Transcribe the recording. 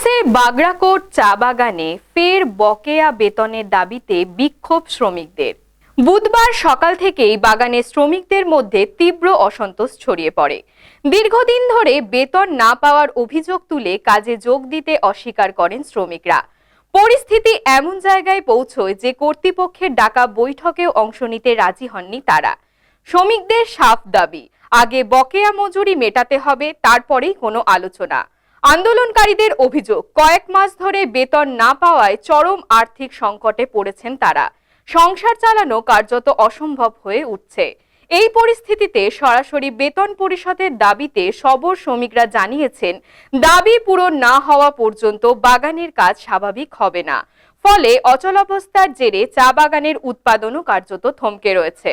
ক্যাম্পাসের বাগড়াকোট চা বাগানে ফের বকেয়া বেতনের দাবিতে বিক্ষোভ শ্রমিকদের। বুধবার সকাল থেকেই বাগানের শ্রমিকদের মধ্যে তীব্র অসন্তোষ ছড়িয়ে পড়ে। দীর্ঘদিন ধরে বেতন না পাওয়ার অভিযোগ তুলে কাজে যোগ দিতে অস্বীকার করেন শ্রমিকরা। পরিস্থিতি এমন জায়গায় পৌঁছয় যে কর্তৃপক্ষের ডাকা বৈঠকেও অংশ নিতে রাজি হননি তারা। শ্রমিকদের সাফ দাবি, আগে বকেয়া মজুরি মেটাতে হবে, তারপরেই কোনো আলোচনা। আন্দোলনকারীদের অভিযোগ, কয়েক মাস ধরে বেতন না পাওয়ায় চরম আর্থিক সংকটে পড়েছেন তারা। সংসার চালানো কার্যত অসম্ভব হয়ে উঠছে। এই পরিস্থিতিতে সরাসরি বেতন পরিশোধের দাবিতে সবর শ্রমিকরা জানিয়েছেন, দাবি পূরণ না হওয়া পর্যন্ত বাগানের কাজ স্বাভাবিক হবে না। ফলে অচলাবস্থার জেরে চা বাগানের উৎপাদনও কার্যত থমকে রয়েছে।